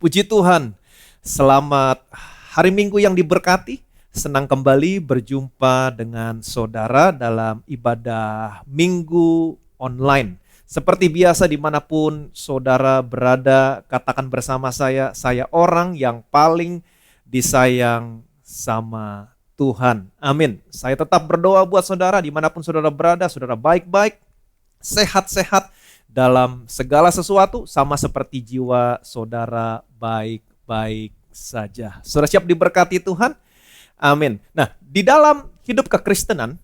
Puji Tuhan, selamat hari Minggu yang diberkati. Senang kembali berjumpa dengan saudara dalam ibadah Minggu online. Seperti biasa dimanapun saudara berada, katakan bersama saya orang yang paling disayang sama Tuhan. Amin. Saya tetap berdoa buat saudara dimanapun saudara berada, saudara baik-baik, sehat-sehat dalam segala sesuatu, sama seperti jiwa saudara baik-baik saja. Saudara siap diberkati Tuhan? Amin. Nah, di dalam hidup kekristenan,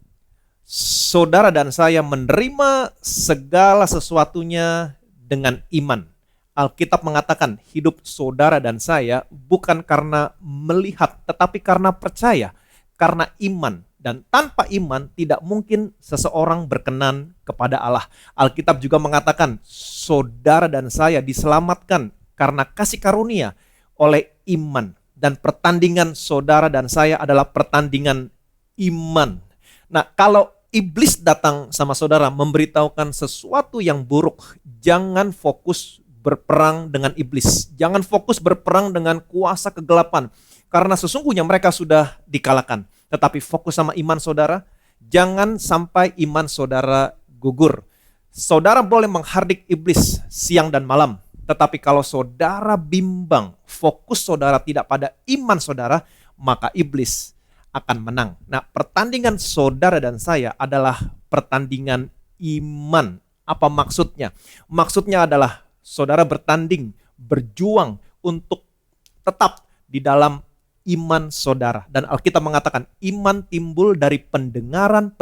saudara dan saya menerima segala sesuatunya dengan iman. Alkitab mengatakan hidup saudara dan saya bukan karena melihat, tetapi karena percaya, karena iman. Dan tanpa iman tidak mungkin seseorang berkenan kepada Allah. Alkitab juga mengatakan saudara dan saya diselamatkan karena kasih karunia oleh iman. Dan pertandingan saudara dan saya adalah pertandingan iman. Nah, kalau iblis datang sama saudara memberitahukan sesuatu yang buruk, jangan fokus berperang dengan iblis. Jangan fokus berperang dengan kuasa kegelapan. Karena sesungguhnya mereka sudah dikalahkan. Tetapi fokus sama iman saudara, jangan sampai iman saudara gugur. Saudara boleh menghardik iblis siang dan malam, tetapi kalau saudara bimbang, fokus saudara tidak pada iman saudara, maka iblis akan menang. Nah, pertandingan saudara dan saya adalah pertandingan iman. Apa maksudnya? Maksudnya adalah saudara bertanding, berjuang untuk tetap di dalam iman saudara. Dan Alkitab mengatakan iman timbul dari pendengaran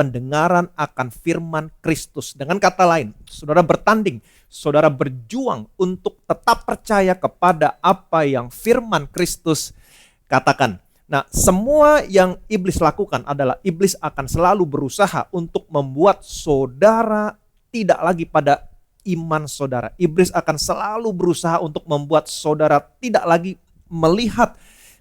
akan firman Kristus. Dengan kata lain, saudara bertanding, saudara berjuang untuk tetap percaya kepada apa yang firman Kristus katakan. Nah, semua yang iblis lakukan adalah iblis akan selalu berusaha untuk membuat saudara tidak lagi pada iman saudara. Iblis akan selalu berusaha untuk membuat saudara tidak lagi melihat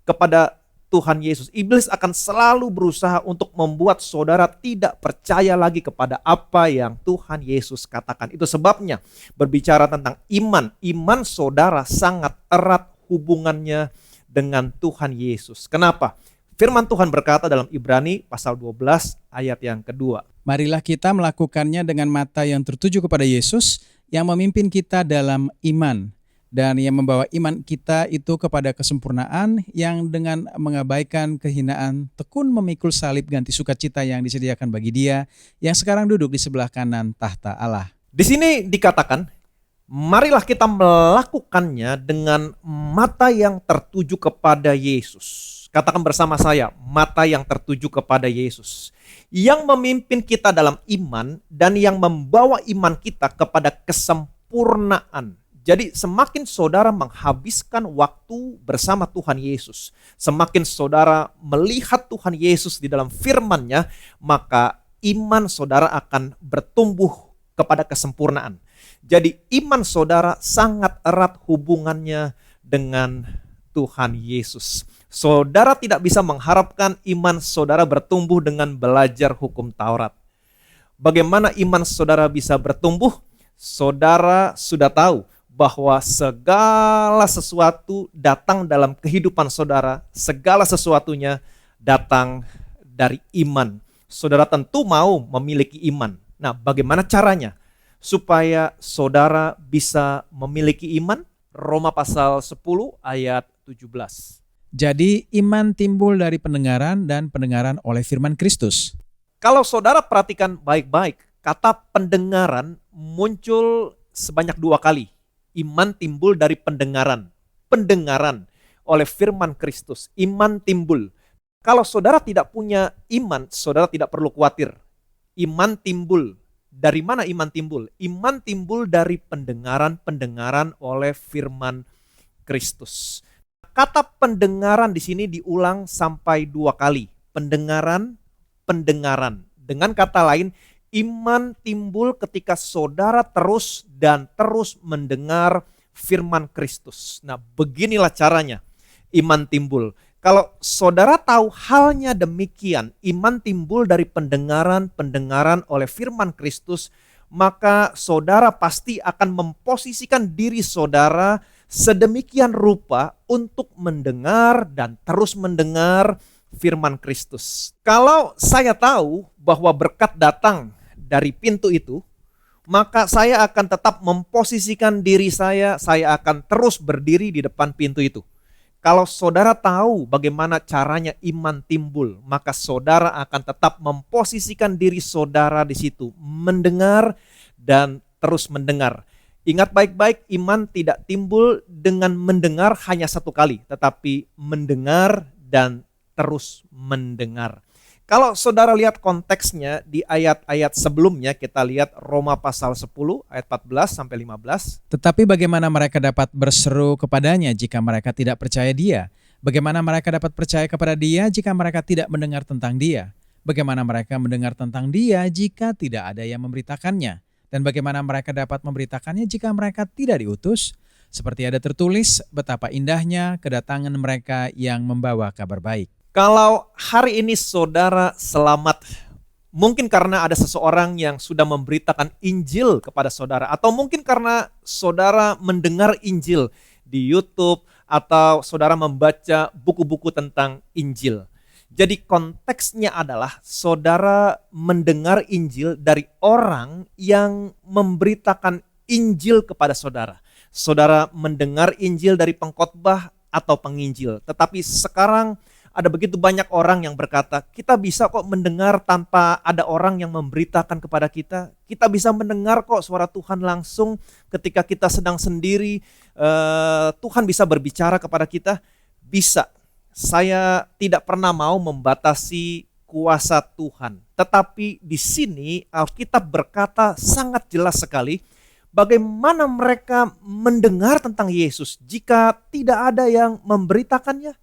kepada Tuhan Yesus. Iblis akan selalu berusaha untuk membuat saudara tidak percaya lagi kepada apa yang Tuhan Yesus katakan. Itu sebabnya berbicara tentang iman. Iman saudara sangat erat hubungannya dengan Tuhan Yesus. Kenapa? Firman Tuhan berkata dalam Ibrani pasal 12 ayat yang kedua. Marilah kita melakukannya dengan mata yang tertuju kepada Yesus yang memimpin kita dalam iman. Dan yang membawa iman kita itu kepada kesempurnaan yang dengan mengabaikan kehinaan tekun memikul salib ganti sukacita yang disediakan bagi Dia yang sekarang duduk di sebelah kanan tahta Allah. Di sini dikatakan, marilah kita melakukannya dengan mata yang tertuju kepada Yesus. Katakan bersama saya, mata yang tertuju kepada Yesus. Yang memimpin kita dalam iman dan yang membawa iman kita kepada kesempurnaan. Jadi semakin saudara menghabiskan waktu bersama Tuhan Yesus, semakin saudara melihat Tuhan Yesus di dalam firman-Nya, maka iman saudara akan bertumbuh kepada kesempurnaan. Jadi iman saudara sangat erat hubungannya dengan Tuhan Yesus. Saudara tidak bisa mengharapkan iman saudara bertumbuh dengan belajar hukum Taurat. Bagaimana iman saudara bisa bertumbuh? Saudara sudah tahu bahwa segala sesuatu datang dalam kehidupan saudara, segala sesuatunya datang dari iman. Saudara tentu mau memiliki iman. Nah, bagaimana caranya supaya saudara bisa memiliki iman? Roma pasal 10 ayat 17. Jadi iman timbul dari pendengaran dan pendengaran oleh firman Kristus. Kalau saudara perhatikan baik-baik, kata pendengaran muncul sebanyak 2 kali. Iman timbul dari pendengaran. Pendengaran oleh firman Kristus. Iman timbul. Kalau saudara tidak punya iman, saudara tidak perlu khawatir. Iman timbul. Dari mana iman timbul? Iman timbul dari pendengaran oleh firman Kristus. Kata pendengaran di sini diulang sampai 2 kali. Pendengaran. Dengan kata lain, iman timbul ketika saudara terus mendengar firman Kristus. Nah, beginilah caranya iman timbul. Kalau saudara tahu halnya demikian, iman timbul dari pendengaran oleh firman Kristus, maka saudara pasti akan memposisikan diri saudara sedemikian rupa untuk mendengar dan terus mendengar firman Kristus. Kalau saya tahu bahwa berkat datang dari pintu itu, maka saya akan tetap memposisikan diri saya akan terus berdiri di depan pintu itu. Kalau saudara tahu bagaimana caranya iman timbul, maka saudara akan tetap memposisikan diri saudara di situ, mendengar dan terus mendengar. Ingat baik-baik, iman tidak timbul dengan mendengar hanya satu kali, tetapi mendengar dan terus mendengar. Kalau saudara lihat konteksnya di ayat-ayat sebelumnya, kita lihat Roma pasal 10 ayat 14 sampai 15. Tetapi bagaimana mereka dapat berseru kepadanya jika mereka tidak percaya dia? Bagaimana mereka dapat percaya kepada dia jika mereka tidak mendengar tentang dia? Bagaimana mereka mendengar tentang dia jika tidak ada yang memberitakannya? Dan bagaimana mereka dapat memberitakannya jika mereka tidak diutus? Seperti ada tertulis, betapa indahnya kedatangan mereka yang membawa kabar baik. Kalau hari ini saudara selamat, mungkin karena ada seseorang yang sudah memberitakan Injil kepada saudara, atau mungkin karena saudara mendengar Injil di YouTube, atau saudara membaca buku-buku tentang Injil. Jadi konteksnya adalah saudara mendengar Injil dari orang yang memberitakan Injil kepada saudara. Saudara mendengar Injil dari pengkhotbah atau penginjil. Tetapi sekarang ada begitu banyak orang yang berkata, kita bisa kok mendengar tanpa ada orang yang memberitakan kepada kita. Kita bisa mendengar kok suara Tuhan langsung ketika kita sedang sendiri. Tuhan bisa berbicara kepada kita. Bisa. Saya tidak pernah mau membatasi kuasa Tuhan. Tetapi di sini Alkitab berkata sangat jelas sekali, bagaimana mereka mendengar tentang Yesus jika tidak ada yang memberitakannya.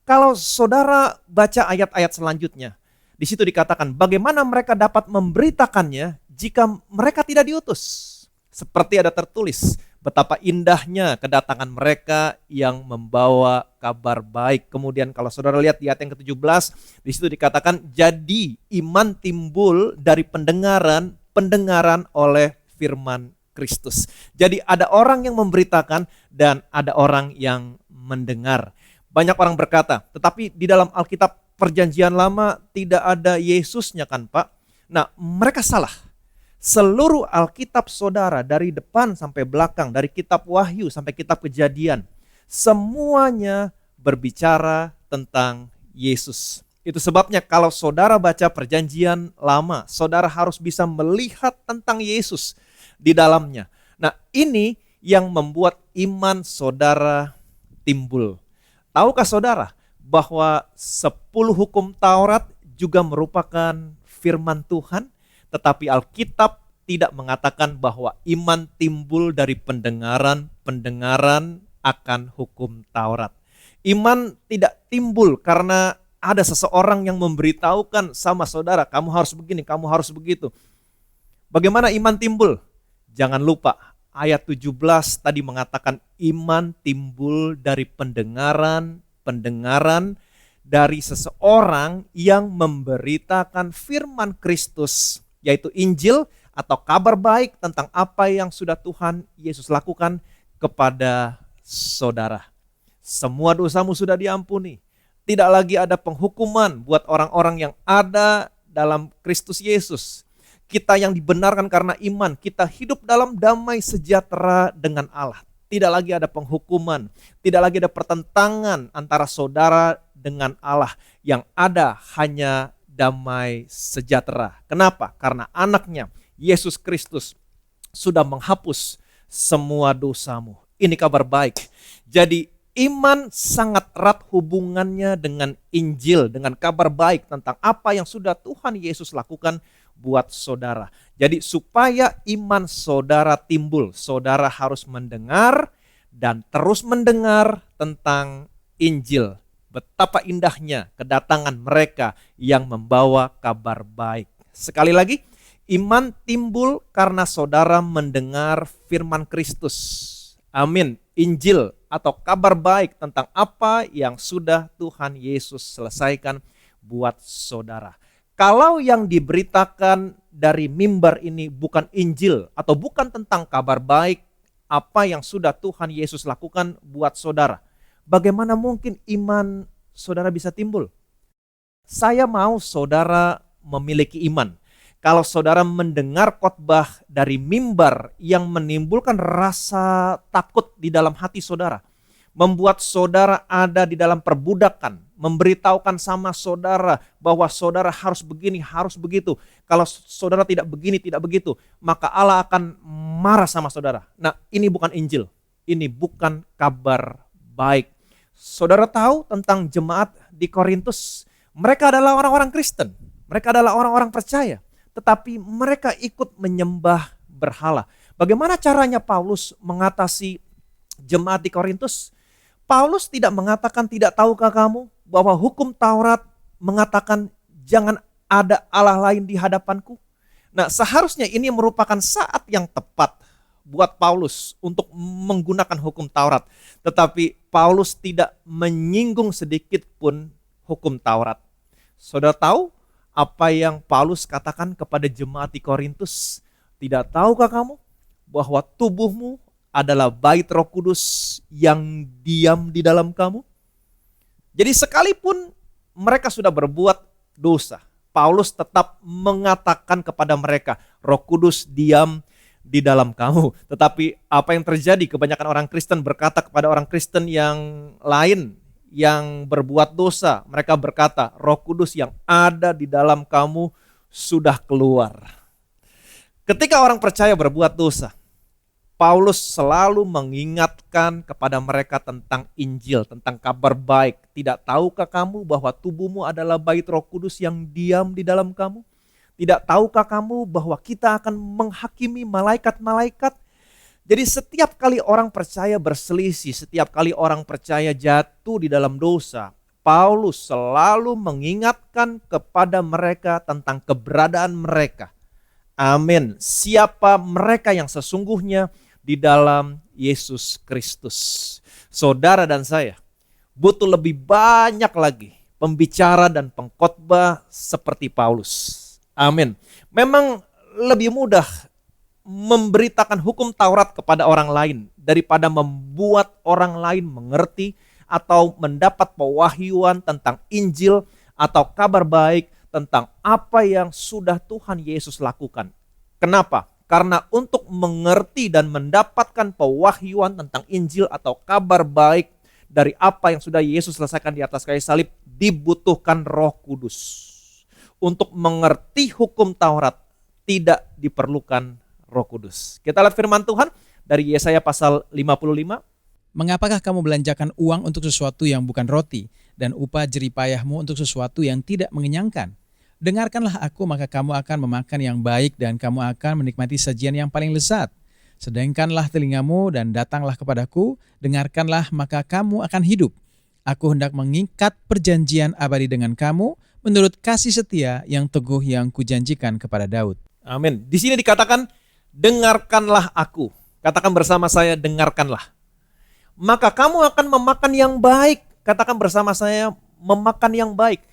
Kalau saudara baca ayat-ayat selanjutnya, di situ dikatakan bagaimana mereka dapat memberitakannya jika mereka tidak diutus. Seperti ada tertulis, betapa indahnya kedatangan mereka yang membawa kabar baik. Kemudian kalau saudara lihat di ayat yang ke-17, di situ dikatakan jadi iman timbul dari pendengaran oleh firman Kristus. Jadi ada orang yang memberitakan dan ada orang yang mendengar. Banyak orang berkata, tetapi di dalam Alkitab Perjanjian Lama tidak ada Yesusnya kan Pak? Nah, mereka salah. Seluruh Alkitab saudara dari depan sampai belakang, dari kitab Wahyu sampai kitab Kejadian, semuanya berbicara tentang Yesus. Itu sebabnya kalau saudara baca Perjanjian Lama, saudara harus bisa melihat tentang Yesus di dalamnya. Nah, ini yang membuat iman saudara timbul. Tahukah saudara bahwa 10 hukum Taurat juga merupakan firman Tuhan, tetapi Alkitab tidak mengatakan bahwa iman timbul dari pendengaran akan hukum Taurat. Iman tidak timbul karena ada seseorang yang memberitahukan sama saudara, kamu harus begini, kamu harus begitu. Bagaimana iman timbul? Jangan lupa ayat 17 tadi mengatakan iman timbul dari pendengaran dari seseorang yang memberitakan firman Kristus, yaitu Injil atau kabar baik tentang apa yang sudah Tuhan Yesus lakukan kepada saudara. Semua dosamu sudah diampuni. Tidak lagi ada penghukuman buat orang-orang yang ada dalam Kristus Yesus. Kita yang dibenarkan karena iman, kita hidup dalam damai sejahtera dengan Allah. Tidak lagi ada penghukuman, tidak lagi ada pertentangan antara saudara dengan Allah. Yang ada hanya damai sejahtera. Kenapa? Karena anaknya, Yesus Kristus, sudah menghapus semua dosamu. Ini kabar baik. Jadi iman sangat erat hubungannya dengan Injil, dengan kabar baik tentang apa yang sudah Tuhan Yesus lakukan buat saudara. Jadi supaya iman saudara timbul, saudara harus mendengar dan terus mendengar tentang Injil. Betapa indahnya kedatangan mereka yang membawa kabar baik. Sekali lagi, iman timbul karena saudara mendengar firman Kristus. Amin. Injil atau kabar baik tentang apa yang sudah Tuhan Yesus selesaikan buat saudara. Kalau yang diberitakan dari mimbar ini bukan Injil atau bukan tentang kabar baik, apa yang sudah Tuhan Yesus lakukan buat saudara, bagaimana mungkin iman saudara bisa timbul? Saya mau saudara memiliki iman. Kalau saudara mendengar khotbah dari mimbar yang menimbulkan rasa takut di dalam hati saudara, membuat saudara ada di dalam perbudakan, memberitahukan sama saudara bahwa saudara harus begini, harus begitu. Kalau saudara tidak begini, tidak begitu, maka Allah akan marah sama saudara. Nah, ini bukan Injil, ini bukan kabar baik. Saudara tahu tentang jemaat di Korintus, mereka adalah orang-orang Kristen, mereka adalah orang-orang percaya, tetapi mereka ikut menyembah berhala. Bagaimana caranya Paulus mengatasi jemaat di Korintus? Paulus tidak mengatakan, tidak tahukah kamu bahwa hukum Taurat mengatakan jangan ada Allah lain di hadapanku. Nah, seharusnya ini merupakan saat yang tepat buat Paulus untuk menggunakan hukum Taurat. Tetapi Paulus tidak menyinggung sedikit pun hukum Taurat. Saudara tahu apa yang Paulus katakan kepada jemaat di Korintus? Tidak tahukah kamu bahwa tubuhmu adalah bait Roh Kudus yang diam di dalam kamu? Jadi sekalipun mereka sudah berbuat dosa, Paulus tetap mengatakan kepada mereka, Roh Kudus diam di dalam kamu. Tetapi apa yang terjadi? Kebanyakan orang Kristen berkata kepada orang Kristen yang lain yang berbuat dosa, mereka berkata, Roh Kudus yang ada di dalam kamu sudah keluar. Ketika orang percaya berbuat dosa, Paulus selalu mengingatkan kepada mereka tentang Injil, tentang kabar baik. Tidak tahukah kamu bahwa tubuhmu adalah bait Roh Kudus yang diam di dalam kamu? Tidak tahukah kamu bahwa kita akan menghakimi malaikat-malaikat? Jadi setiap kali orang percaya berselisih, setiap kali orang percaya jatuh di dalam dosa, Paulus selalu mengingatkan kepada mereka tentang keberadaan mereka. Amin. Siapa mereka yang sesungguhnya di dalam Yesus Kristus. Saudara dan saya butuh lebih banyak lagi pembicara dan pengkhotbah seperti Paulus. Amin. Memang lebih mudah memberitakan hukum Taurat kepada orang lain daripada membuat orang lain mengerti atau mendapat pewahyuan tentang Injil atau kabar baik tentang apa yang sudah Tuhan Yesus lakukan. Kenapa? Karena untuk mengerti dan mendapatkan pewahyuan tentang Injil atau kabar baik dari apa yang sudah Yesus selesaikan di atas kayu salib, dibutuhkan Roh Kudus. Untuk mengerti hukum Taurat tidak diperlukan Roh Kudus. Kita lihat firman Tuhan dari Yesaya pasal 55. Mengapakah kamu belanjakan uang untuk sesuatu yang bukan roti, dan upah jeripayahmu untuk sesuatu yang tidak mengenyangkan? Dengarkanlah aku, maka kamu akan memakan yang baik, dan kamu akan menikmati sajian yang paling lezat. Sedengkanlah telingamu dan datanglah kepadaku, dengarkanlah maka kamu akan hidup. Aku hendak mengikat perjanjian abadi dengan kamu, menurut kasih setia yang teguh yang kujanjikan kepada Daud. Amin. Di sini dikatakan, dengarkanlah aku. Katakan bersama saya, dengarkanlah. Maka kamu akan memakan yang baik. Katakan bersama saya, memakan yang baik.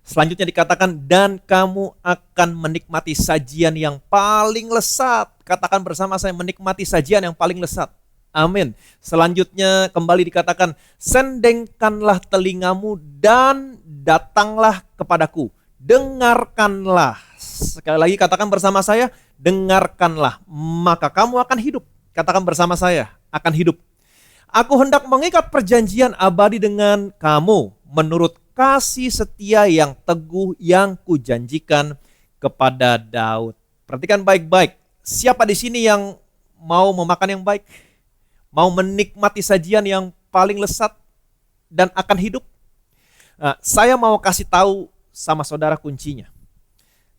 Selanjutnya dikatakan, dan kamu akan menikmati sajian yang paling lezat. Katakan bersama saya, menikmati sajian yang paling lezat. Amin. Selanjutnya kembali dikatakan, sendengkanlah telingamu dan datanglah kepadaku. Dengarkanlah. Sekali lagi katakan bersama saya, dengarkanlah. Maka kamu akan hidup. Katakan bersama saya, akan hidup. Aku hendak mengikat perjanjian abadi dengan kamu menurut kasih setia yang teguh yang kujanjikan kepada Daud. Perhatikan baik-baik. Siapa di sini yang mau memakan yang baik? Mau menikmati sajian yang paling lezat dan akan hidup? Nah, saya mau kasih tahu sama saudara kuncinya.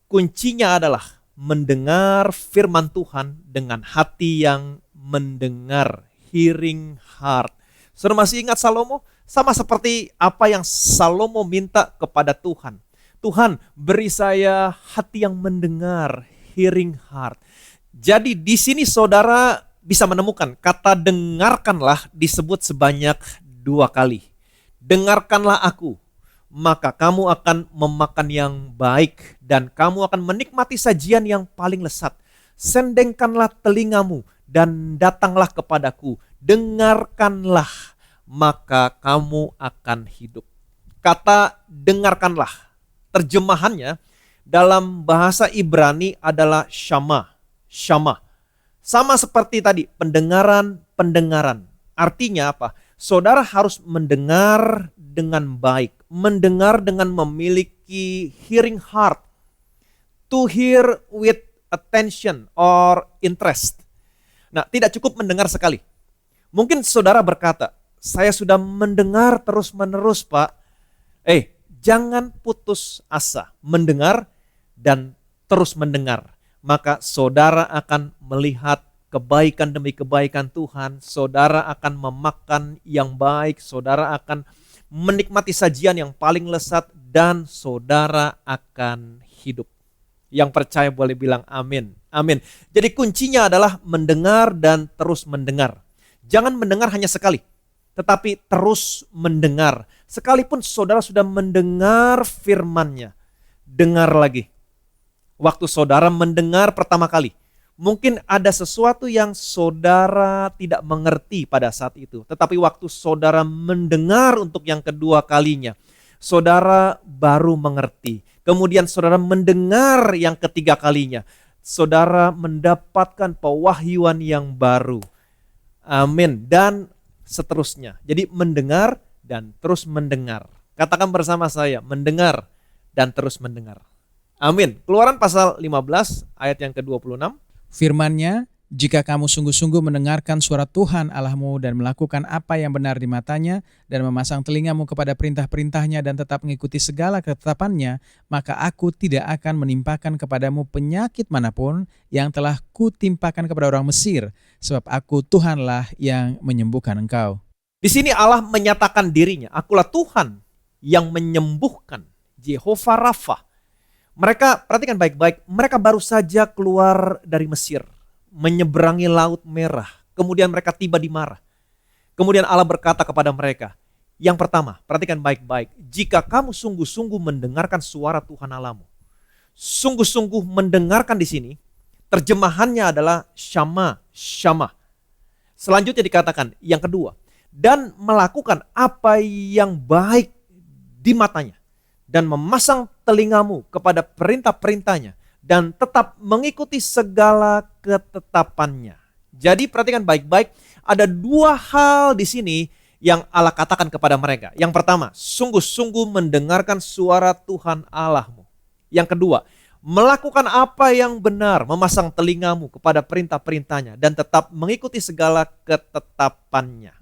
Kuncinya adalah mendengar firman Tuhan dengan hati yang mendengar, hearing heart. Saudara masih ingat Salomo? Sama seperti apa yang Salomo minta kepada Tuhan. Tuhan, beri saya hati yang mendengar, hearing heart. Jadi di sini saudara bisa menemukan kata dengarkanlah disebut sebanyak 2 kali. Dengarkanlah aku, maka kamu akan memakan yang baik dan kamu akan menikmati sajian yang paling lezat. Sendengkanlah telingamu dan datanglah kepadaku, dengarkanlah, maka kamu akan hidup. Kata dengarkanlah, terjemahannya dalam bahasa Ibrani adalah syama. Syama. Sama seperti tadi, pendengaran. Artinya apa? Saudara harus mendengar dengan baik, mendengar dengan memiliki hearing heart, to hear with attention or interest. Nah, tidak cukup mendengar sekali. Mungkin saudara berkata, saya sudah mendengar terus-menerus, Pak. Jangan putus asa, mendengar dan terus mendengar. Maka saudara akan melihat kebaikan demi kebaikan Tuhan, saudara akan memakan yang baik, saudara akan menikmati sajian yang paling lezat, dan saudara akan hidup. Yang percaya boleh bilang amin. Amin. Jadi kuncinya adalah mendengar dan terus mendengar. Jangan mendengar hanya sekali, tetapi terus mendengar. Sekalipun saudara sudah mendengar firman-Nya, dengar lagi. Waktu saudara mendengar pertama kali, mungkin ada sesuatu yang saudara tidak mengerti pada saat itu. Tetapi waktu saudara mendengar untuk yang kedua kalinya, saudara baru mengerti. Kemudian saudara mendengar yang ketiga kalinya, saudara mendapatkan pewahyuan yang baru. Amin. Dan seterusnya. Jadi mendengar dan terus mendengar. Katakan bersama saya, mendengar dan terus mendengar. Amin. Keluaran pasal 15 ayat yang ke-26. Firman-Nya, jika kamu sungguh-sungguh mendengarkan suara Tuhan Allahmu dan melakukan apa yang benar di matanya dan memasang telingamu kepada perintah-perintahnya dan tetap mengikuti segala ketetapannya, maka aku tidak akan menimpakan kepadamu penyakit manapun yang telah kutimpakan kepada orang Mesir, sebab aku Tuhanlah yang menyembuhkan engkau. Di sini Allah menyatakan dirinya, akulah Tuhan yang menyembuhkan, Jehovah Rafa. Mereka, perhatikan baik-baik, mereka baru saja keluar dari Mesir, menyeberangi Laut Merah, kemudian mereka tiba di Marah. Kemudian Allah berkata kepada mereka, yang pertama, perhatikan baik-baik, jika kamu sungguh-sungguh mendengarkan suara Tuhan Allahmu. Sungguh-sungguh mendengarkan di sini, terjemahannya adalah syama. Selanjutnya dikatakan, yang kedua, dan melakukan apa yang baik di matanya, dan memasang telingamu kepada perintah-perintahnya, dan tetap mengikuti segala ketetapannya. Jadi perhatikan baik-baik, ada dua hal di sini yang Allah katakan kepada mereka. Yang pertama, sungguh-sungguh mendengarkan suara Tuhan Allahmu. Yang kedua, melakukan apa yang benar, memasang telingamu kepada perintah-perintahnya, dan tetap mengikuti segala ketetapannya.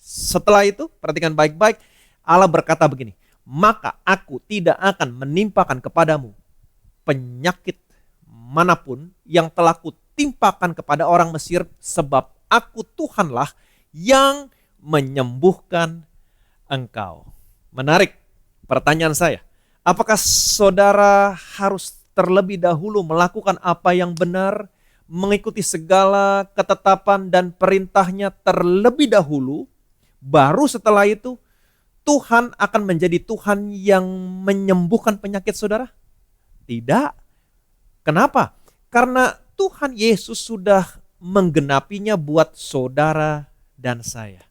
Setelah itu, perhatikan baik-baik, Allah berkata begini, maka aku tidak akan menimpakan kepadamu penyakit manapun yang telah kutimpakan kepada orang Mesir, sebab aku Tuhanlah yang menyembuhkan engkau. Menarik pertanyaan saya, apakah saudara harus terlebih dahulu melakukan apa yang benar, mengikuti segala ketetapan dan perintahnya terlebih dahulu, baru setelah itu Tuhan akan menjadi Tuhan yang menyembuhkan penyakit saudara? Tidak. Kenapa? Karena Tuhan Yesus sudah menggenapinya buat saudara dan saya.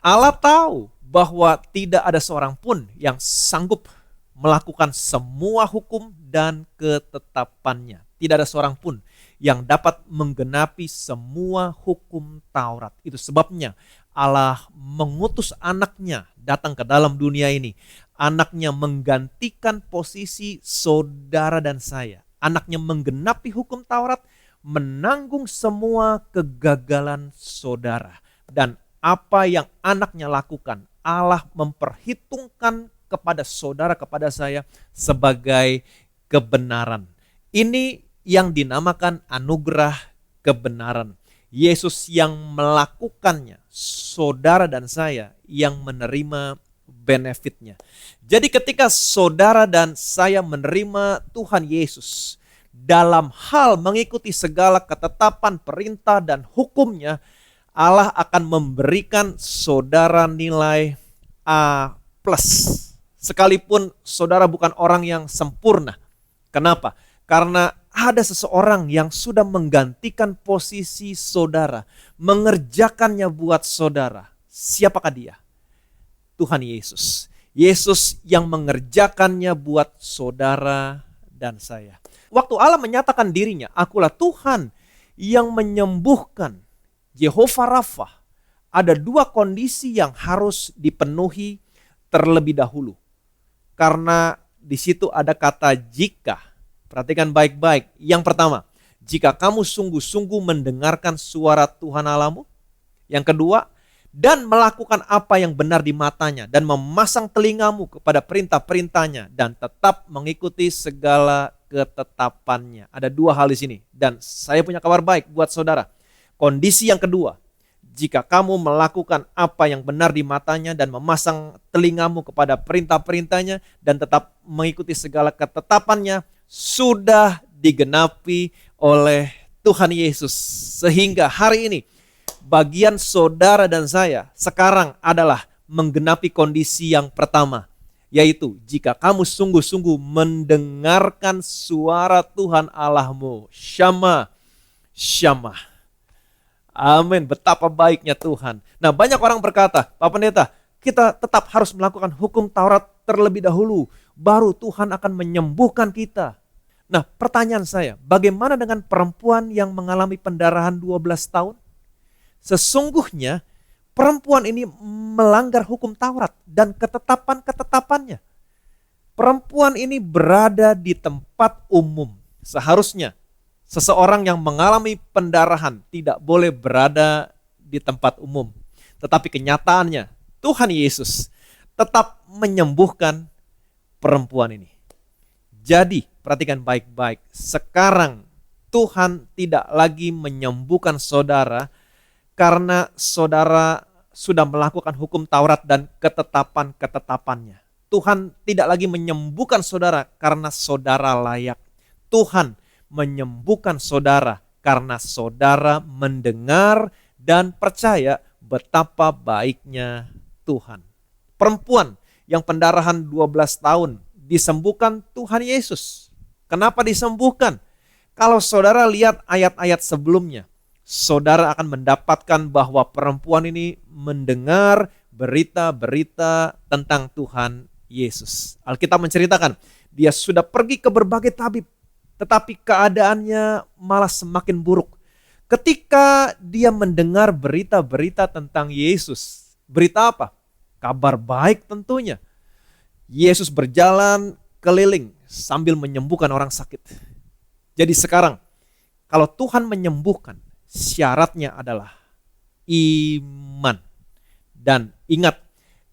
Allah tahu bahwa tidak ada seorang pun yang sanggup melakukan semua hukum dan ketetapannya. Tidak ada seorang pun yang dapat menggenapi semua hukum Taurat. Itu sebabnya Allah mengutus anaknya datang ke dalam dunia ini. Anaknya menggantikan posisi saudara dan saya. Anaknya menggenapi hukum Taurat, menanggung semua kegagalan saudara. Dan apa yang anaknya lakukan, Allah memperhitungkan kepada saudara, kepada saya sebagai kebenaran. Ini yang dinamakan anugerah kebenaran. Yesus yang melakukannya, saudara dan saya yang menerima benefitnya. Jadi ketika saudara dan saya menerima Tuhan Yesus dalam hal mengikuti segala ketetapan, perintah dan hukumnya, Allah akan memberikan saudara nilai A+. Sekalipun saudara bukan orang yang sempurna. Kenapa? Karena ada seseorang yang sudah menggantikan posisi saudara, mengerjakannya buat saudara. Siapakah dia? Tuhan Yesus. Yesus yang mengerjakannya buat saudara dan saya. Waktu Allah menyatakan dirinya, akulah Tuhan yang menyembuhkan, Jehovah Rafa, ada dua kondisi yang harus dipenuhi terlebih dahulu. Karena di situ ada kata jika. Perhatikan baik-baik. Yang pertama, jika kamu sungguh-sungguh mendengarkan suara Tuhan Allahmu. Yang kedua, dan melakukan apa yang benar di matanya dan memasang telingamu kepada perintah-perintahnya dan tetap mengikuti segala ketetapannya. Ada dua hal di sini dan saya punya kabar baik buat saudara. Kondisi yang kedua, jika kamu melakukan apa yang benar di matanya dan memasang telingamu kepada perintah-perintahnya dan tetap mengikuti segala ketetapannya, sudah digenapi oleh Tuhan Yesus. Sehingga hari ini bagian saudara dan saya sekarang adalah menggenapi kondisi yang pertama, yaitu jika kamu sungguh-sungguh mendengarkan suara Tuhan Allahmu. Syama, syama. Amin, betapa baiknya Tuhan. Nah, banyak orang berkata, Pak Pendeta, kita tetap harus melakukan hukum Taurat terlebih dahulu, baru Tuhan akan menyembuhkan kita. Nah, pertanyaan saya, bagaimana dengan perempuan yang mengalami pendarahan 12 tahun? Sesungguhnya perempuan ini melanggar hukum Taurat dan ketetapan-ketetapannya. Perempuan ini berada di tempat umum. Seharusnya seseorang yang mengalami pendarahan tidak boleh berada di tempat umum. Tetapi kenyataannya Tuhan Yesus tetap menyembuhkan perempuan ini. Jadi perhatikan baik-baik. Sekarang Tuhan tidak lagi menyembuhkan saudara karena saudara sudah melakukan hukum Taurat dan ketetapan-ketetapannya. Tuhan tidak lagi menyembuhkan saudara karena saudara layak. Tuhan menyembuhkan saudara karena saudara mendengar dan percaya betapa baiknya Tuhan. Perempuan yang pendarahan 12 tahun disembuhkan Tuhan Yesus. Kenapa disembuhkan? Kalau saudara lihat ayat-ayat sebelumnya, saudara akan mendapatkan bahwa perempuan ini mendengar berita-berita tentang Tuhan Yesus. Alkitab menceritakan dia sudah pergi ke berbagai tabib, tetapi keadaannya malah semakin buruk. Ketika dia mendengar berita-berita tentang Yesus, berita apa? Kabar baik tentunya. Yesus berjalan keliling sambil menyembuhkan orang sakit. Jadi sekarang, kalau Tuhan menyembuhkan, syaratnya adalah iman. Dan ingat,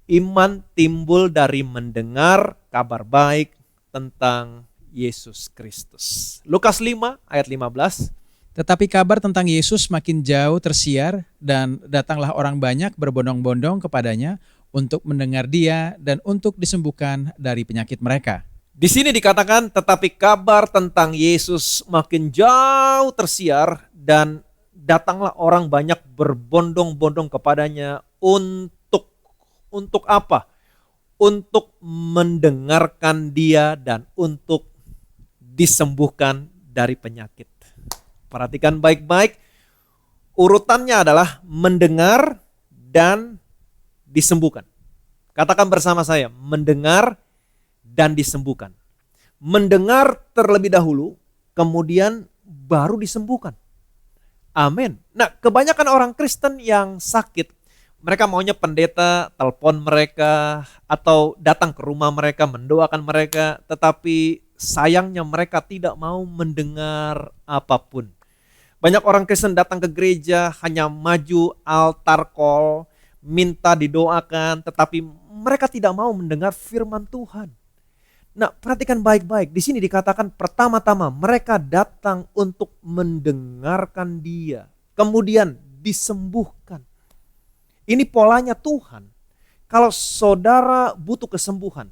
iman timbul dari mendengar kabar baik tentang Yesus Kristus. Lukas 5 ayat 15. Tetapi kabar tentang Yesus makin jauh tersiar dan datanglah orang banyak berbondong-bondong kepadanya untuk mendengar dia dan untuk disembuhkan dari penyakit mereka. Di sini dikatakan tetapi kabar tentang Yesus makin jauh tersiar dan datanglah orang banyak berbondong-bondong kepadanya untuk apa? Untuk mendengarkan dia dan untuk disembuhkan dari penyakit. Perhatikan baik-baik, urutannya adalah mendengar dan disembuhkan. Katakan bersama saya, mendengar dan disembuhkan. Mendengar terlebih dahulu, kemudian baru disembuhkan. Amin. Nah, kebanyakan orang Kristen yang sakit, mereka maunya pendeta telepon mereka atau datang ke rumah mereka, mendoakan mereka, tetapi sayangnya mereka tidak mau mendengar apapun. Banyak orang Kristen datang ke gereja hanya maju altar call, minta didoakan, tetapi mereka tidak mau mendengar firman Tuhan. Nah, perhatikan baik-baik. Di sini dikatakan pertama-tama mereka datang untuk mendengarkan dia, kemudian disembuhkan. Ini polanya Tuhan. Kalau saudara butuh kesembuhan,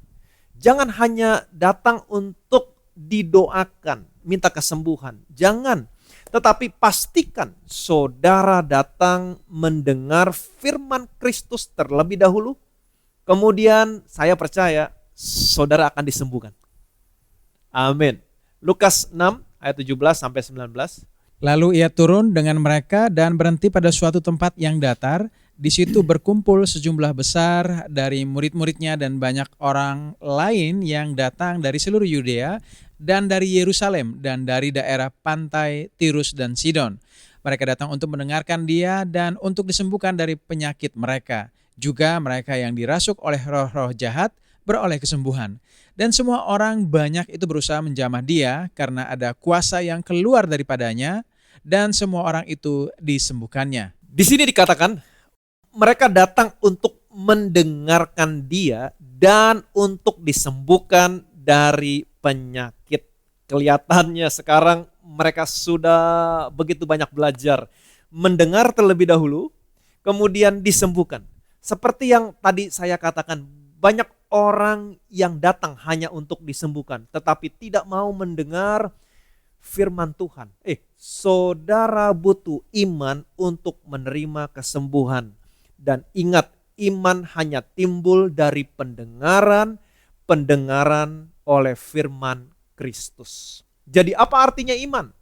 jangan hanya datang untuk didoakan, minta kesembuhan. Jangan. Tetapi pastikan saudara datang mendengar firman Kristus terlebih dahulu. Kemudian saya percaya saudara akan disembuhkan. Amin. Lukas 6 ayat 17 sampai 19. Lalu ia turun dengan mereka dan berhenti pada suatu tempat yang datar. Di situ berkumpul sejumlah besar dari murid-muridnya dan banyak orang lain yang datang dari seluruh Yudea dan dari Yerusalem dan dari daerah pantai Tirus dan Sidon. Mereka datang untuk mendengarkan dia dan untuk disembuhkan dari penyakit mereka. Juga mereka yang dirasuk oleh roh-roh jahat beroleh kesembuhan. Dan semua orang banyak itu berusaha menjamah dia karena ada kuasa yang keluar daripadanya dan semua orang itu disembuhkannya. Di sini dikatakan mereka datang untuk mendengarkan dia dan untuk disembuhkan dari penyakit. Kelihatannya sekarang mereka sudah begitu banyak belajar mendengar terlebih dahulu, kemudian disembuhkan. Seperti yang tadi saya katakan, banyak orang yang datang hanya untuk disembuhkan, tetapi tidak mau mendengar firman Tuhan. Saudara butuh iman untuk menerima kesembuhan. Dan ingat, iman hanya timbul dari pendengaran oleh firman Kristus. Jadi apa artinya iman?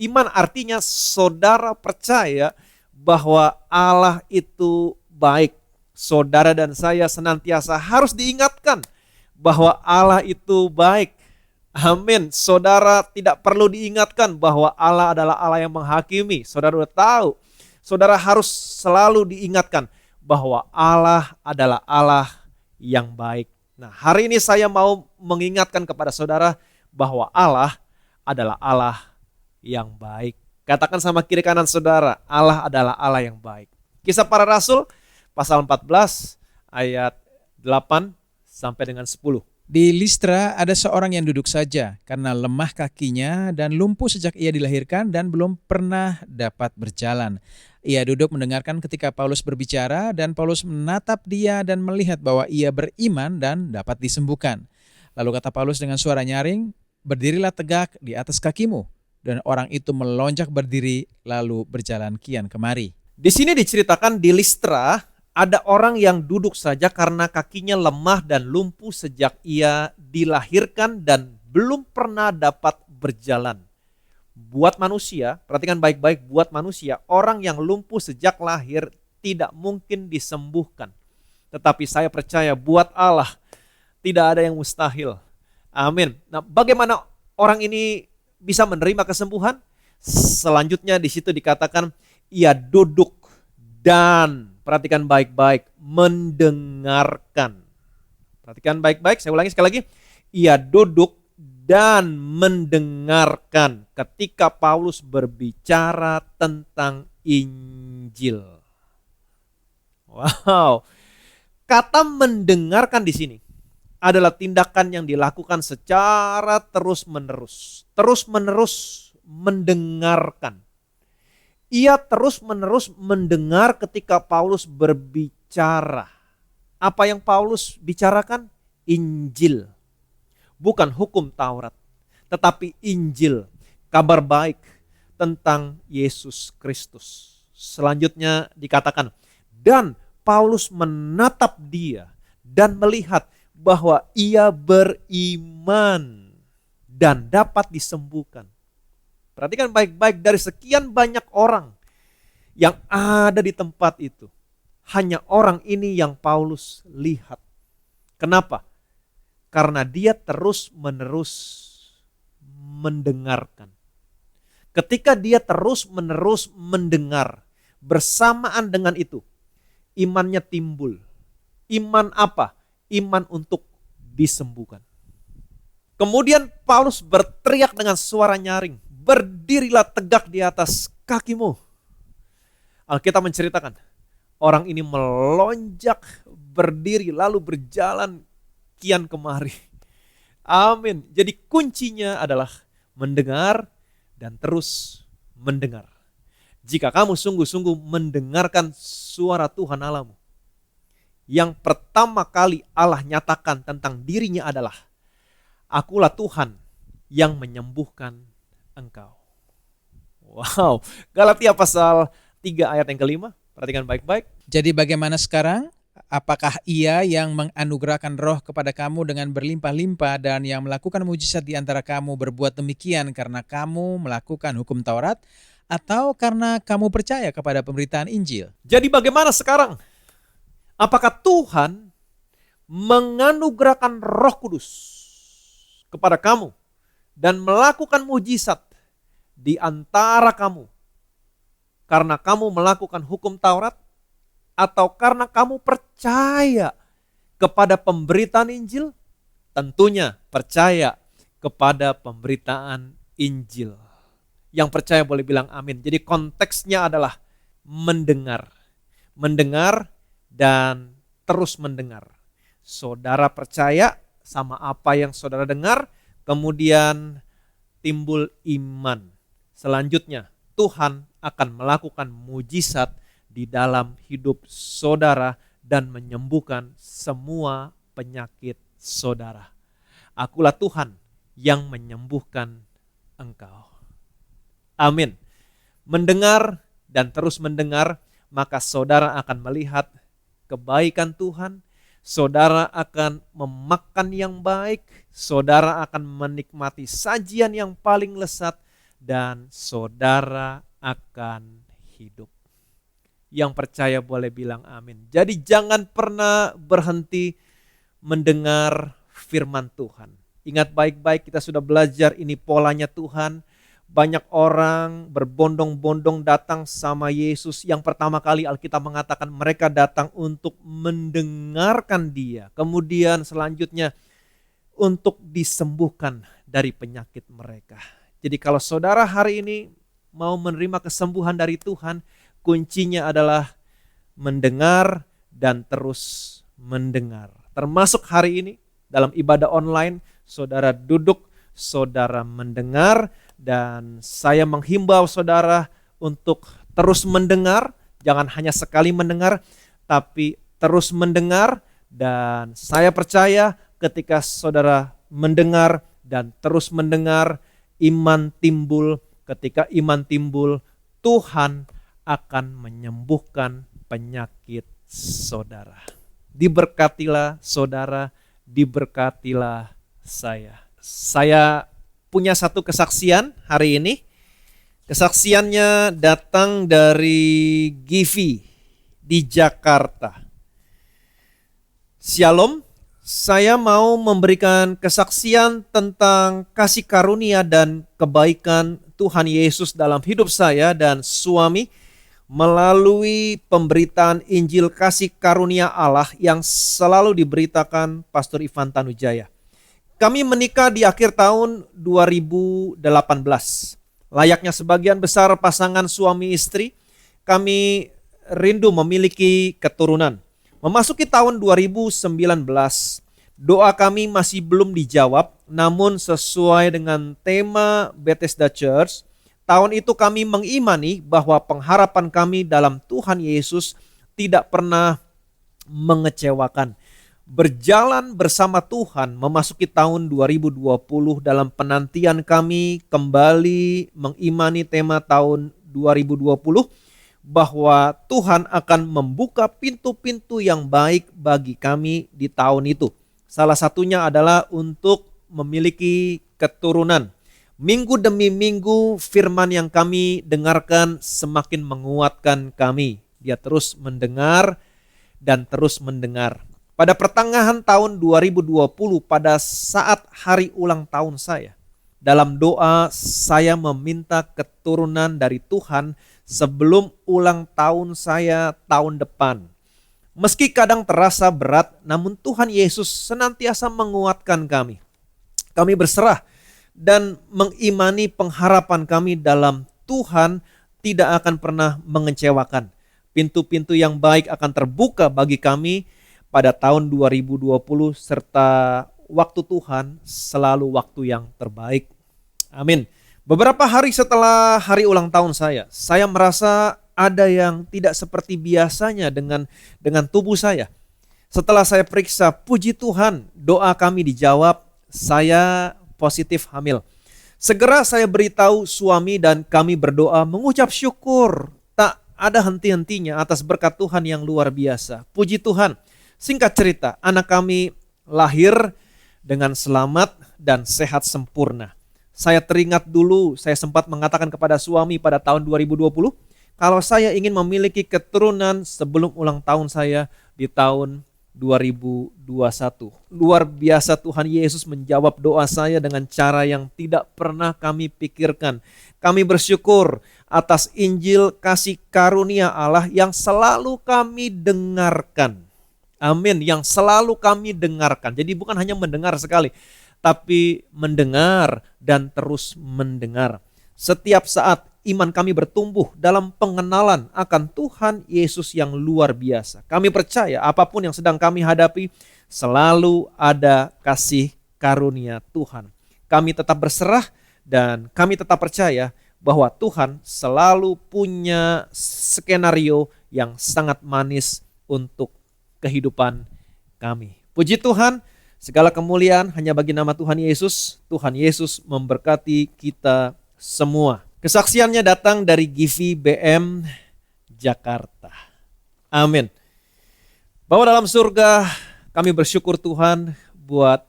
Iman artinya saudara percaya bahwa Allah itu baik. Saudara dan saya senantiasa harus diingatkan bahwa Allah itu baik. Amin. Saudara tidak perlu diingatkan bahwa Allah adalah Allah yang menghakimi. Saudara sudah tahu. Saudara harus selalu diingatkan bahwa Allah adalah Allah yang baik. Nah, hari ini saya mau mengingatkan kepada saudara bahwa Allah adalah Allah yang baik. Katakan sama kiri kanan saudara, Allah adalah Allah yang baik. Kisah Para Rasul pasal 14 ayat 8 sampai dengan 10. Di Listra ada seorang yang duduk saja karena lemah kakinya dan lumpuh sejak ia dilahirkan dan belum pernah dapat berjalan. Ia duduk mendengarkan ketika Paulus berbicara dan Paulus menatap dia dan melihat bahwa ia beriman dan dapat disembuhkan. Lalu kata Paulus dengan suara nyaring, "Berdirilah tegak di atas kakimu." Dan orang itu melonjak berdiri lalu berjalan kian kemari. Di sini diceritakan di Listra ada orang yang duduk saja karena kakinya lemah dan lumpuh sejak ia dilahirkan dan belum pernah dapat berjalan. Buat manusia, perhatikan baik-baik, buat manusia, orang yang lumpuh sejak lahir tidak mungkin disembuhkan. Tetapi saya percaya buat Allah tidak ada yang mustahil. Amin. Nah, bagaimana orang ini bisa menerima kesembuhan? Selanjutnya di situ dikatakan ia duduk dan, perhatikan baik-baik, mendengarkan. Perhatikan baik-baik, saya ulangi sekali lagi. Ia duduk dan mendengarkan ketika Paulus berbicara tentang Injil. Wow. Kata mendengarkan di sini adalah tindakan yang dilakukan secara terus-menerus. Terus-menerus mendengarkan. Ia terus-menerus mendengar ketika Paulus berbicara. Apa yang Paulus bicarakan? Injil. Bukan hukum Taurat, tetapi Injil, kabar baik tentang Yesus Kristus. Selanjutnya dikatakan, dan Paulus menatap dia dan melihat bahwa ia beriman dan dapat disembuhkan. Perhatikan baik-baik, dari sekian banyak orang yang ada di tempat itu, hanya orang ini yang Paulus lihat. Kenapa? Karena dia terus-menerus mendengarkan. Ketika dia terus-menerus mendengar, bersamaan dengan itu, imannya timbul. Iman apa? Iman untuk disembuhkan. Kemudian Paulus berteriak dengan suara nyaring, "Berdirilah tegak di atas kakimu." Alkitab menceritakan, orang ini melonjak berdiri lalu berjalan kian kemari. Amin. Jadi kuncinya adalah mendengar dan terus mendengar. Jika kamu sungguh-sungguh mendengarkan suara Tuhan Allahmu, yang pertama kali Allah nyatakan tentang dirinya adalah, "Akulah Tuhan yang menyembuhkan engkau." Wow. Galatia pasal 3 ayat yang kelima. Perhatikan baik-baik. Jadi bagaimana sekarang? apakah Ia yang menganugerahkan roh kepada kamu dengan berlimpah-limpah dan yang melakukan mujizat di antara kamu berbuat demikian karena kamu melakukan hukum Taurat atau karena kamu percaya kepada pemberitaan Injil? Jadi bagaimana sekarang? Apakah Tuhan menganugerahkan Roh Kudus kepada kamu dan melakukan mujizat di antara kamu karena kamu melakukan hukum Taurat atau karena kamu percaya kepada pemberitaan Injil? Tentunya percaya kepada pemberitaan Injil. Yang percaya boleh bilang amin. Jadi konteksnya adalah mendengar. Mendengar dan terus mendengar. Saudara percaya sama apa yang saudara dengar, kemudian timbul iman. Selanjutnya Tuhan akan melakukan mujizat di dalam hidup saudara dan menyembuhkan semua penyakit saudara. Akulah Tuhan yang menyembuhkan engkau. Amin. Mendengar dan terus mendengar, maka saudara akan melihat kebaikan Tuhan, saudara akan memakan yang baik, saudara akan menikmati sajian yang paling lezat, dan saudara akan hidup. Yang percaya boleh bilang amin. Jadi jangan pernah berhenti mendengar firman Tuhan. Ingat baik-baik, kita sudah belajar ini polanya Tuhan. Banyak orang berbondong-bondong datang sama Yesus. Yang pertama kali Alkitab mengatakan mereka datang untuk mendengarkan Dia. Kemudian selanjutnya untuk disembuhkan dari penyakit mereka. Jadi kalau saudara hari ini mau menerima kesembuhan dari Tuhan, kuncinya adalah mendengar dan terus mendengar. Termasuk hari ini dalam ibadah online, saudara duduk, saudara mendengar, dan saya menghimbau saudara untuk terus mendengar, jangan hanya sekali mendengar, tapi terus mendengar. Dan saya percaya ketika saudara mendengar dan terus mendengar, iman timbul. Ketika iman timbul, Tuhan akan menyembuhkan penyakit saudara. Diberkatilah saudara, diberkatilah saya. Saya punya satu kesaksian hari ini. Kesaksiannya datang dari Givi di Jakarta. Shalom, saya mau memberikan kesaksian tentang kasih karunia dan kebaikan Tuhan Yesus dalam hidup saya dan suami melalui pemberitaan Injil kasih karunia Allah yang selalu diberitakan Pastor Ivan Tanujaya. Kami menikah di akhir tahun 2018. Layaknya sebagian besar pasangan suami istri, kami rindu memiliki keturunan. Memasuki tahun 2019, doa kami masih belum dijawab, namun sesuai dengan tema Bethesda Church, tahun itu kami mengimani bahwa pengharapan kami dalam Tuhan Yesus tidak pernah mengecewakan. Berjalan bersama Tuhan memasuki tahun 2020 dalam penantian kami kembali mengimani tema tahun 2020 bahwa Tuhan akan membuka pintu-pintu yang baik bagi kami di tahun itu. Salah satunya adalah untuk memiliki keturunan. Minggu demi minggu firman yang kami dengarkan semakin menguatkan kami. Dia terus mendengar dan terus mendengar. Pada pertengahan tahun 2020 pada saat hari ulang tahun saya, dalam doa saya meminta keturunan dari Tuhan sebelum ulang tahun saya tahun depan. Meski kadang terasa berat, namun Tuhan Yesus senantiasa menguatkan kami. Kami berserah dan mengimani pengharapan kami dalam Tuhan tidak akan pernah mengecewakan. Pintu-pintu yang baik akan terbuka bagi kami pada tahun 2020 serta waktu Tuhan selalu waktu yang terbaik. Amin. Beberapa hari setelah hari ulang tahun saya merasa ada yang tidak seperti biasanya dengan tubuh saya. Setelah saya periksa, puji Tuhan, doa kami dijawab, saya positif hamil. Segera saya beritahu suami dan kami berdoa mengucap syukur. Tak ada henti-hentinya atas berkat Tuhan yang luar biasa. Puji Tuhan. Singkat cerita, anak kami lahir dengan selamat dan sehat sempurna. Saya teringat dulu, saya sempat mengatakan kepada suami pada tahun 2020, kalau saya ingin memiliki keturunan sebelum ulang tahun saya di tahun 2021. Luar biasa, Tuhan Yesus menjawab doa saya dengan cara yang tidak pernah kami pikirkan. Kami bersyukur atas Injil kasih karunia Allah yang selalu kami dengarkan. Amin, yang selalu kami dengarkan. Jadi bukan hanya mendengar sekali, tapi mendengar dan terus mendengar. Setiap saat iman kami bertumbuh dalam pengenalan akan Tuhan Yesus yang luar biasa. Kami percaya apapun yang sedang kami hadapi, selalu ada kasih karunia Tuhan. Kami tetap berserah dan kami tetap percaya bahwa Tuhan selalu punya skenario yang sangat manis untuk kehidupan kami. Puji Tuhan, segala kemuliaan hanya bagi nama Tuhan Yesus. Tuhan Yesus memberkati kita semua. Kesaksiannya datang dari Givi BM Jakarta. Amin. Bapa dalam surga, kami bersyukur Tuhan buat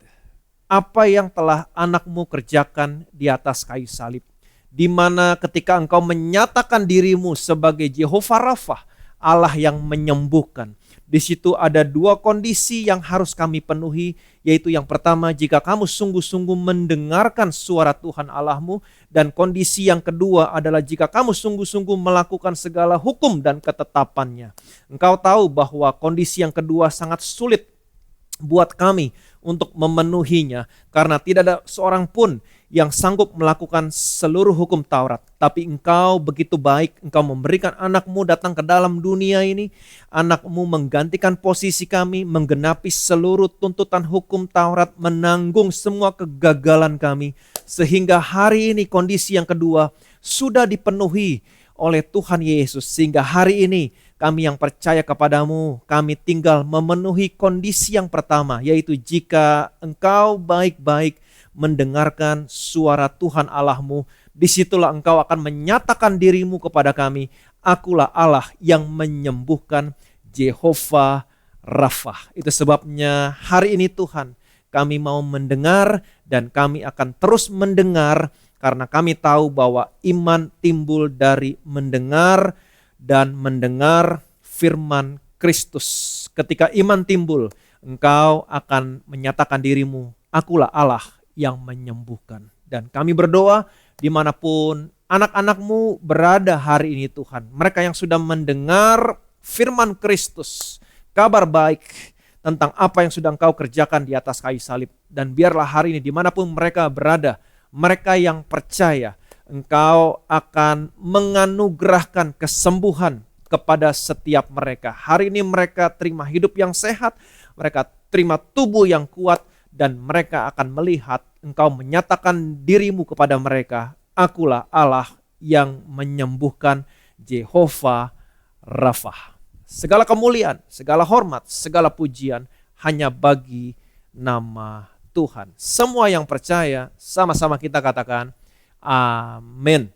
apa yang telah anak-Mu kerjakan di atas kayu salib. Di mana ketika Engkau menyatakan dirimu sebagai Jehovah Rafa, Allah yang menyembuhkan. Di situ ada dua kondisi yang harus kami penuhi, yaitu yang pertama, jika kamu sungguh-sungguh mendengarkan suara Tuhan Allahmu, dan kondisi yang kedua adalah jika kamu sungguh-sungguh melakukan segala hukum dan ketetapannya. Engkau tahu bahwa kondisi yang kedua sangat sulit buat kami untuk memenuhinya, karena tidak ada seorang pun yang sanggup melakukan seluruh hukum Taurat. Tapi Engkau begitu baik, Engkau memberikan anak-Mu datang ke dalam dunia ini. Anak-Mu menggantikan posisi kami, menggenapi seluruh tuntutan hukum Taurat, menanggung semua kegagalan kami. Sehingga hari ini kondisi yang kedua sudah dipenuhi oleh Tuhan Yesus. Sehingga hari ini kami yang percaya kepadamu, kami tinggal memenuhi kondisi yang pertama, yaitu jika Engkau baik-baik mendengarkan suara Tuhan Allahmu, disitulah Engkau akan menyatakan dirimu kepada kami, akulah Allah yang menyembuhkan, Jehovah Rafa. Itu sebabnya hari ini Tuhan, kami mau mendengar dan kami akan terus mendengar, karena kami tahu bahwa iman timbul dari mendengar dan mendengar firman Kristus. Ketika iman timbul, Engkau akan menyatakan dirimu, akulah Allah yang menyembuhkan. Dan kami berdoa dimanapun anak-anak-Mu berada hari ini Tuhan, mereka yang sudah mendengar firman Kristus, kabar baik tentang apa yang sudah Engkau kerjakan di atas kayu salib. Dan biarlah hari ini dimanapun mereka berada, mereka yang percaya, Engkau akan menganugerahkan kesembuhan kepada setiap mereka. Hari ini mereka terima hidup yang sehat, mereka terima tubuh yang kuat, dan mereka akan melihat Engkau menyatakan dirimu kepada mereka, akulah Allah yang menyembuhkan, Jehovah Rafa. Segala kemuliaan, segala hormat, segala pujian hanya bagi nama Tuhan. Semua yang percaya, sama-sama kita katakan, amin.